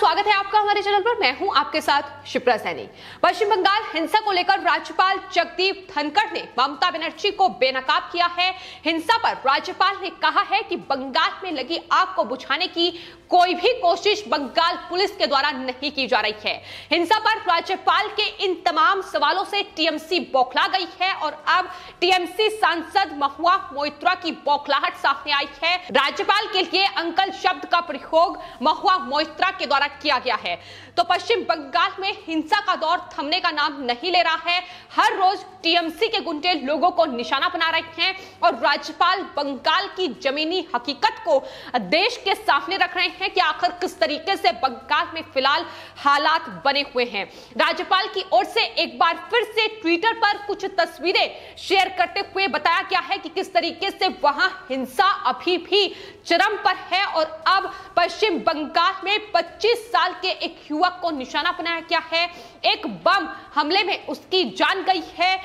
स्वागत है आपका हमारे चैनल पर। मैं हूं आपके साथ शिप्रा सैनी। पश्चिम बंगाल हिंसा को लेकर राज्यपाल जगदीप धनखड़ ने ममता बनर्जी को बेनकाब किया है। हिंसा पर राज्यपाल ने कहा है कि बंगाल में लगी आग को बुझाने की कोई भी कोशिश बंगाल पुलिस के द्वारा नहीं की जा रही है। हिंसा पर राज्यपाल के इन तमाम सवालों से टीएमसी बौखला गई है और अब टीएमसी सांसद महुआ मोइत्रा की बौखलाहट सामने आई है। राज्यपाल के लिए अंकल शब्द का प्रयोग महुआ मोइत्रा के द्वारा किया गया है। तो पश्चिम बंगाल में हिंसा का दौर थमने का नाम नहीं ले रहा है। हर रोज टीएमसी के गुंडे लोगों को निशाना बना रहे हैं और राज्यपाल बंगाल की जमीनी हकीकत को देश के सामने रख रहे हैं कि आखिर किस तरीके से बंगाल में फिलहाल हालात बने हुए हैं। राज्यपाल की ओर से एक बार फिर से ट्विटर पर कुछ तस्वीरें शेयर करते हुए बताया गया है कि किस तरीके से वहां हिंसा अभी भी चरम पर है और अब पश्चिम बंगाल में 25 साल के एक युवक को निशाना बनाया गया है। एक बम हमले में उसकी जान गई है,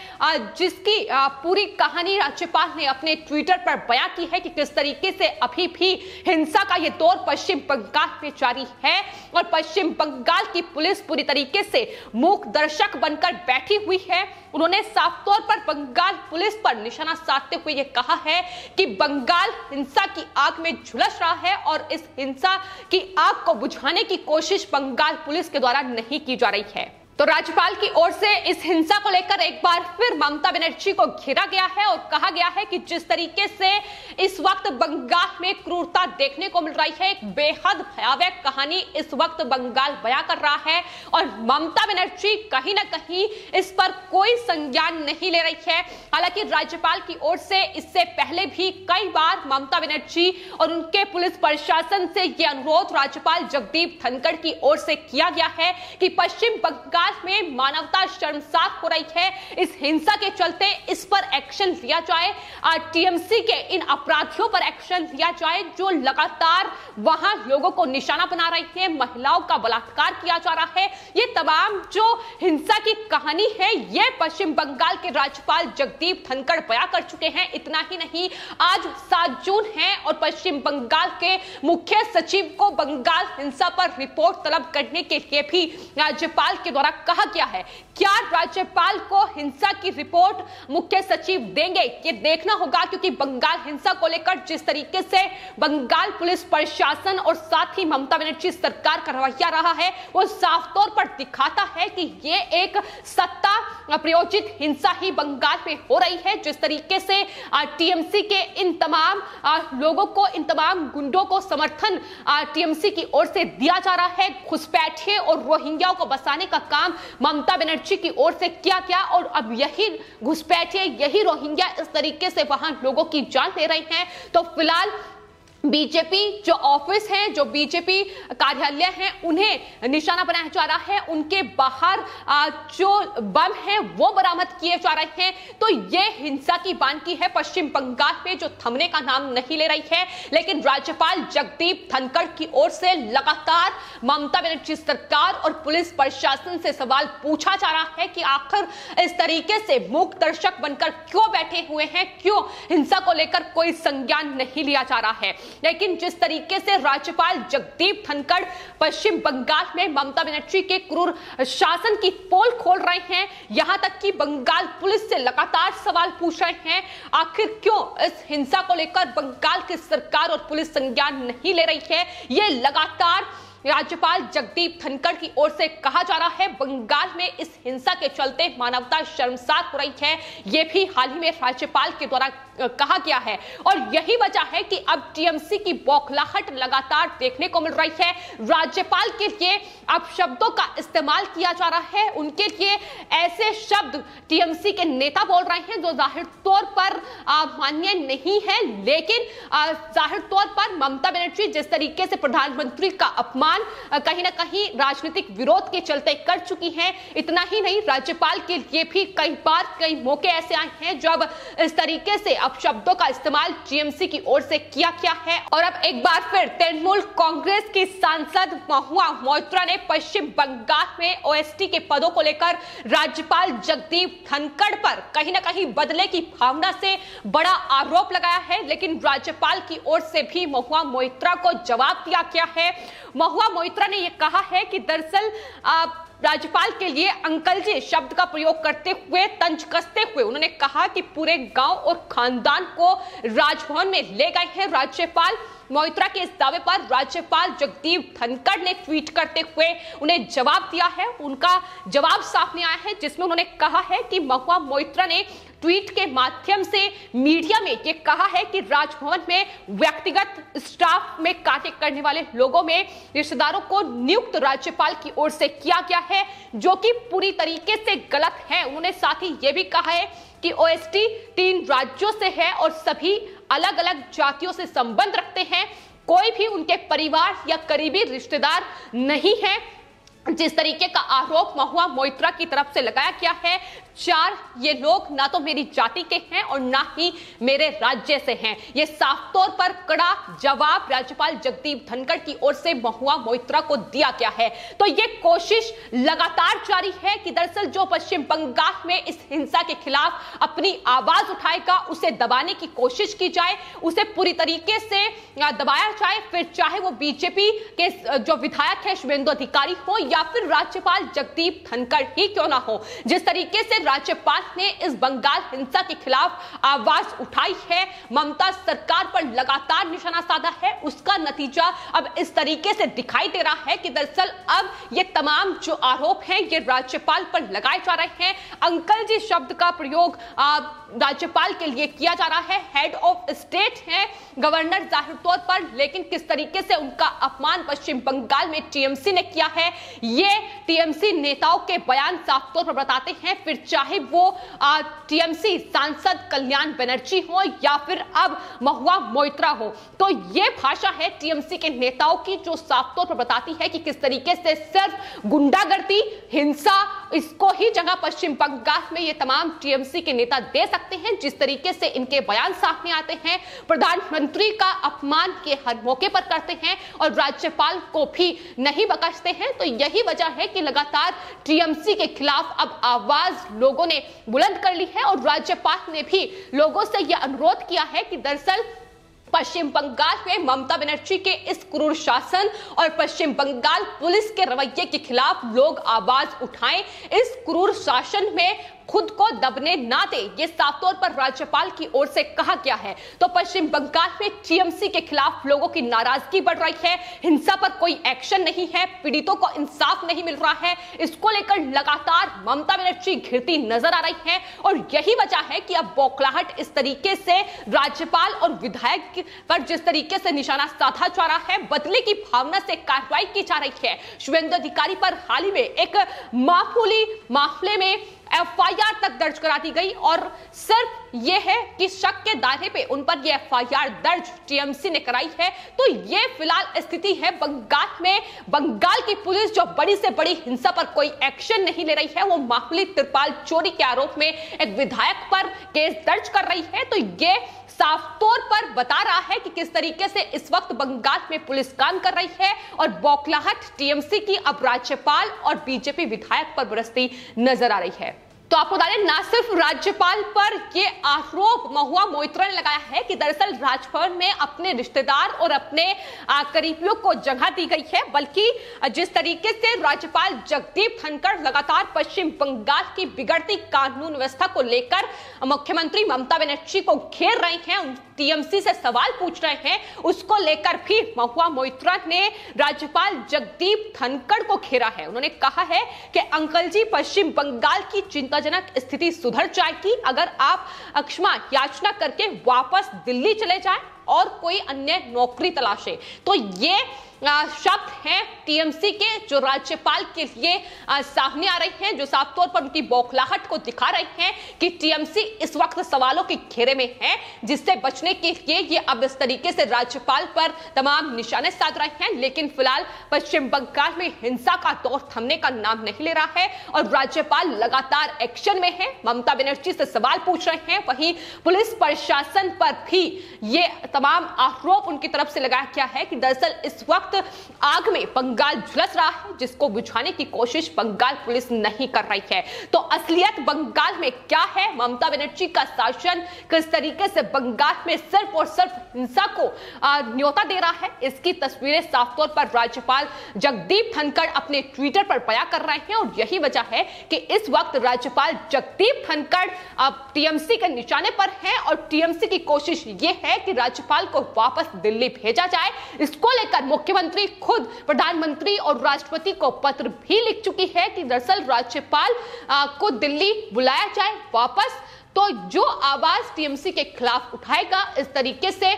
जिसकी पूरी कहानी राज्यपाल ने अपने ट्विटर पर बयां की है कि किस तरीके से अभी भी हिंसा का यह दौर पश्चिम बंगाल में जारी है और पश्चिम बंगाल की पुलिस पूरी तरीके से मूक दर्शक बनकर बैठी हुई है। उन्होंने साफ तौर पर बंगाल पुलिस पर निशाना साधते हुए यह कहा है कि बंगाल हिंसा की आग में झुलस रहा है और इस हिंसा की आग को बुझाने की कोशिश बंगाल पुलिस के द्वारा नहीं की जा रही है। तो राज्यपाल की ओर से इस हिंसा को लेकर एक बार फिर ममता बनर्जी को घेरा गया है और कहा गया है कि जिस तरीके से इस वक्त बंगाल में क्रूरता देखने को मिल रही है, एक बेहद भयावह कहानी इस वक्त बंगाल बयां कर रहा है और ममता बनर्जी कहीं ना कहीं इस पर कोई संज्ञान नहीं ले रही है। हालांकि राज्यपाल की ओर से इससे पहले भी कई बार ममता बनर्जी और उनके पुलिस प्रशासन से यह अनुरोध राज्यपाल जगदीप धनखड़ की ओर से किया गया है कि पश्चिम बंगाल में मानवता शर्मसार हो रही है। इस हिंसा के चलते इस पर एक्शन लिया जाए, टीएमसी के इन अपराधियों पर एक्शन लिया जाए जो लगातार वहां लोगों को निशाना बना रही है, महिलाओं का बलात्कार किया जा रहा है। ये तमाम जो हिंसा की कहानी है ये पश्चिम बंगाल के राज्यपाल जगदीप धनखड़ बयां कर चुके हैं। इतना ही नहीं, आज 7 जून है और पश्चिम बंगाल के मुख्य सचिव को बंगाल हिंसा पर रिपोर्ट तलब करने के लिए भी राज्यपाल के द्वारा कहा गया है। क्या राज्यपाल को हिंसा की रिपोर्ट मुख्य सचिव देंगे, ये देखना होगा, क्योंकि बंगाल हिंसा को लेकर जिस तरीके से बंगाल पुलिस प्रशासन और साथ ही ममता बनर्जी सरकार का रवैया रहा है वो साफ तौर पर दिखाता है कि ये एक सत्ता प्रायोजित हिंसा ही बंगाल में हो रही है। जिस तरीके से टीएमसी के इन तमाम लोगों को, इन तमाम गुंडों को समर्थन टीएमसी की ओर से दिया जा रहा है। घुसपैठिए और रोहिंग्याओं को बसाने का काम ममता बनर्जी की ओर से किया गया और अब यही घुसपैठिए, यही रोहिंग्या इस तरीके से वहां लोगों की जान ले रहे हैं। तो फिलहाल बीजेपी जो ऑफिस है, जो बीजेपी कार्यालय है, उन्हें निशाना बनाया जा रहा है। उनके बाहर जो बम है वो बरामद किए जा रहे हैं। तो ये हिंसा की बानगी है पश्चिम बंगाल में जो थमने का नाम नहीं ले रही है। लेकिन राज्यपाल जगदीप धनखड़ की ओर से लगातार ममता बनर्जी सरकार और पुलिस प्रशासन से सवाल पूछा जा रहा है कि आखिर इस तरीके से मूक दर्शक बनकर क्यों बैठे हुए हैं, क्यों हिंसा को लेकर कोई संज्ञान नहीं लिया जा रहा है। लेकिन जिस तरीके से राज्यपाल जगदीप धनखड़ पश्चिम बंगाल में ममता बनर्जी के क्रूर शासन की पोल खोल रहे हैं, यहां तक कि बंगाल पुलिस से लगातार सवाल पूछ रहे हैं आखिर क्यों इस हिंसा को लेकर बंगाल की सरकार और पुलिस संज्ञान नहीं ले रही है। ये लगातार राज्यपाल जगदीप धनखड़ की ओर से कहा जा रहा है। बंगाल में इस हिंसा के चलते मानवता शर्मसार हो रही है, यह भी हाल ही में राज्यपाल के द्वारा कहा गया है और यही वजह है कि अब टीएमसी की बौखलाहट लगातार देखने को मिल रही है। राज्यपाल के लिए अब शब्दों का इस्तेमाल किया जा रहा है, उनके लिए ऐसे शब्द टीएमसी के नेता बोल रहे हैं जो जाहिर तौर पर मान्य नहीं है। लेकिन जाहिर तौर पर ममता बनर्जी जिस तरीके से प्रधानमंत्री का अपमान कहीं ना कहीं राजनीतिक विरोध के चलते कर चुकी हैं, इतना ही नहीं, राज्यपाल के लिए भी कई बार कई मौके ऐसे आए हैं जब इस तरीके से अब शब्दों का इस्तेमाल टीएमसी की ओर से किया गया है। और अब एक बार फिर तृणमूल कांग्रेस की सांसद महुआ मोइत्रा ने पश्चिम बंगाल में ओएसटी के पदों को लेकर राज्यपाल राज्यपाल जगदीप धनखड़ पर कहीं ना कहीं बदले की भावना से बड़ा आरोप लगाया है, लेकिन राज्यपाल की ओर से भी महुआ मोइत्रा को जवाब दिया गया है। महुआ मोइत्रा ने यह कहा है कि दरअसल राज्यपाल के लिए अंकल जी शब्द का प्रयोग करते हुए, तंज कसते हुए उन्होंने कहा कि पूरे गांव और खानदान को राजभवन में ले गए हैं राज्यपाल। मोइत्रा के इस दावे पर राज्यपाल जगदीप धनखड़ ने ट्वीट करते हुए उन्हें जवाब दिया है। उनका जवाब सामने आया है, जिसमें उन्होंने कहा है कि महुआ मोइत्रा ने ट्वीट के माध्यम से मीडिया में ये कहा है कि राजभवन में व्यक्तिगत स्टाफ में कार्य करने वाले लोगों में रिश्तेदारों को नियुक्त राज्यपाल की ओर से किया गया है, जो कि पूरी तरीके से गलत है। उन्होंने साथ ही ये भी कहा है कि ओएसडी 3 राज्यों से है और सभी अलग अलग जातियों से संबंध रखते हैं, कोई भी उनके परिवार या करीबी रिश्तेदार नहीं है। जिस तरीके का आरोप महुआ मोइत्रा की तरफ से लगाया गया है, 4 ये लोग ना तो मेरी जाति के हैं और ना ही मेरे राज्य से हैं। ये साफ तौर पर कड़ा जवाब राज्यपाल जगदीप धनखड़ की ओर से महुआ मोइत्रा को दिया गया है। तो ये कोशिश लगातार जारी है कि दरअसल जो पश्चिम बंगाल में इस हिंसा के खिलाफ अपनी आवाज उठाएगा उसे दबाने की कोशिश की जाए, उसे पूरी तरीके से दबाया जाए, फिर चाहे वो बीजेपी के जो विधायक है शुभेंदु अधिकारी हो या फिर राज्यपाल जगदीप धनखड़ ही क्यों ना हो। जिस तरीके से राज्यपाल ने इस बंगाल हिंसा के खिलाफ आवाज उठाई है, ममता सरकार पर लगातार निशाना साधा है, उसका नतीजा अब इस तरीके से दिखाई दे रहा है कि दरअसल अब ये तमाम जो आरोप हैं ये राज्यपाल पर लगाए जा रहे हैं। अंकल जी शब्द का प्रयोग राज्यपाल के लिए किया जा रहा है, हेड ऑफ स्टेट है गवर्नर जाहिर तौर पर, लेकिन किस तरीके से उनका अपमान पश्चिम बंगाल में टीएमसी ने किया है, ये टीएमसी नेताओं के बयान साफ तौर पर बताते हैं। फिर चाहे वो टीएमसी सांसद कल्याण बनर्जी हो या फिर अब महुआ मोइत्रा हो, तो ये भाषा है टीएमसी के नेताओं की जो साफ तौर पर बताती है कि किस तरीके से सिर्फ गुंडागर्दी, हिंसा, इसको ही जगह पश्चिम बंगाल में ये तमाम टीएमसी के नेता दे सकते हैं। जिस तरीके से इनके बयान सामने आते हैं, प्रधानमंत्री का अपमान के हर मौके पर करते हैं और राज्यपाल को भी नहीं बख्शते हैं। तो यही वजह है कि लगातार टीएमसी के खिलाफ अब आवाज लोगों ने बुलंद कर ली है और राज्यपाल ने भी लोगों से यह अनुरोध किया है कि दरअसल पश्चिम बंगाल में ममता बनर्जी के इस क्रूर शासन और पश्चिम बंगाल पुलिस के रवैये के खिलाफ लोग आवाज उठाएं, इस क्रूर शासन में खुद को दबने ना दे, ये साफ तौर पर राज्यपाल की ओर से कहा गया है। तो पश्चिम बंगाल में टीएमसी के खिलाफ लोगों की नाराजगी बढ़ रही है, हिंसा पर कोई एक्शन नहीं है, पीड़ितों को इंसाफ नहीं मिल रहा है, इसको लेकर लगातार ममता बनर्जी घिरती नजर आ रही है और यही वजह है कि अब बौखलाहट इस तरीके से राज्यपाल और विधायक पर जिस तरीके से निशाना साधा जा रहा है, बदले की भावना से कार्रवाई की जा रही है। शुभेंदु अधिकारी पर हाल ही में एक मामूली मामले में एफआईआर तक दर्ज करा दी गई और सिर्फ यह है कि शक के दायरे पे उन पर यह एफआईआर दर्ज टीएमसी ने कराई है। तो यह फिलहाल स्थिति है बंगाल में। बंगाल की पुलिस जो बड़ी से बड़ी हिंसा पर कोई एक्शन नहीं ले रही है, वो मामूली तिरपाल चोरी के आरोप में एक विधायक पर केस दर्ज कर रही है। तो यह साफ तौर पर बता रहा है कि किस तरीके से इस वक्त बंगाल में पुलिस काम कर रही है और बौखलाहट टीएमसी की अब राज्यपाल और बीजेपी विधायक पर बरसती नजर आ रही है। तो आपको बता दें, ना सिर्फ राज्यपाल पर यह आरोप महुआ मोइत्रा ने लगाया है कि दरअसल राजभवन में अपने रिश्तेदार और अपने करीबियों को जगह दी गई है, बल्कि जिस तरीके से राज्यपाल जगदीप धनखड़ लगातार पश्चिम बंगाल की बिगड़ती कानून व्यवस्था को लेकर मुख्यमंत्री ममता बनर्जी को घेर रहे हैं, टीएमसी से सवाल पूछ रहे हैं, उसको लेकर भी महुआ मोइत्रा ने राज्यपाल जगदीप धनखड़ को घेरा है। उन्होंने कहा है कि अंकल जी, पश्चिम बंगाल की चिंताजनक स्थिति सुधर जाएगी अगर आप क्षमा याचना करके वापस दिल्ली चले जाएं और कोई अन्य नौकरी तलाशें। तो ये शब्द हैं टीएमसी के जो राज्यपाल के लिए सामने आ रहे हैं, जो साफ तौर पर उनकी बौखलाहट को दिखा रहे हैं कि टीएमसी इस वक्त सवालों के घेरे में है, जिससे बचने के लिए ये अब इस तरीके से राज्यपाल पर तमाम निशाने साध रहे हैं। लेकिन फिलहाल पश्चिम बंगाल में हिंसा का दौर थमने का नाम नहीं ले रहा है और राज्यपाल लगातार एक्शन में है, ममता बनर्जी से सवाल पूछ रहे हैं। वहीं पुलिस प्रशासन पर भी ये तमाम आरोप उनकी तरफ से लगाया गया है कि दरअसल इस वक्त वक्त आग में बंगाल झुलस रहा है, जिसको बुझाने की कोशिश बंगाल पुलिस नहीं कर रही है। तो असलियत बंगाल में क्या है, ममता बनर्जी का शासन किस तरीके से बंगाल में सिर्फ और सिर्फ हिंसा को न्योता दे रहा है, इसकी तस्वीरें साफ तौर पर राज्यपाल जगदीप धनखड़ अपने ट्विटर पर बयां कर रहे हैं। और यही वजह है कि इस वक्त राज्यपाल जगदीप धनखड़ टीएमसी के निशाने पर हैं और टीएमसी की कोशिश यह है कि राज्यपाल को वापस दिल्ली भेजा जाए। इसको लेकर मुख्यमंत्री खुद प्रधानमंत्री और राष्ट्रपति को पत्र भी लिख चुकी है कि दरअसल राज्यपाल को दिल्ली बुलाया जाए वापस। तो जो आवाज टीएमसी के खिलाफ उठाएगा, इस तरीके से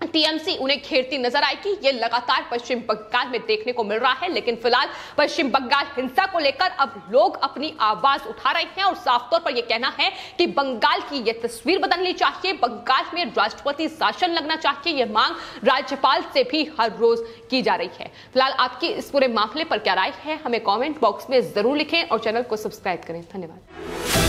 टीएमसी उन्हें घेरती नजर आएगी। ये लगातार पश्चिम बंगाल में देखने को मिल रहा है। लेकिन फिलहाल पश्चिम बंगाल हिंसा को लेकर अब लोग अपनी आवाज उठा रहे हैं और साफ तौर पर यह कहना है कि बंगाल की यह तस्वीर बदलनी चाहिए, बंगाल में राष्ट्रपति शासन लगना चाहिए। यह मांग राज्यपाल से भी हर रोज की जा रही है। फिलहाल आपकी इस पूरे मामले पर क्या राय है, हमें कॉमेंट बॉक्स में जरूर लिखें और चैनल को सब्सक्राइब करें। धन्यवाद।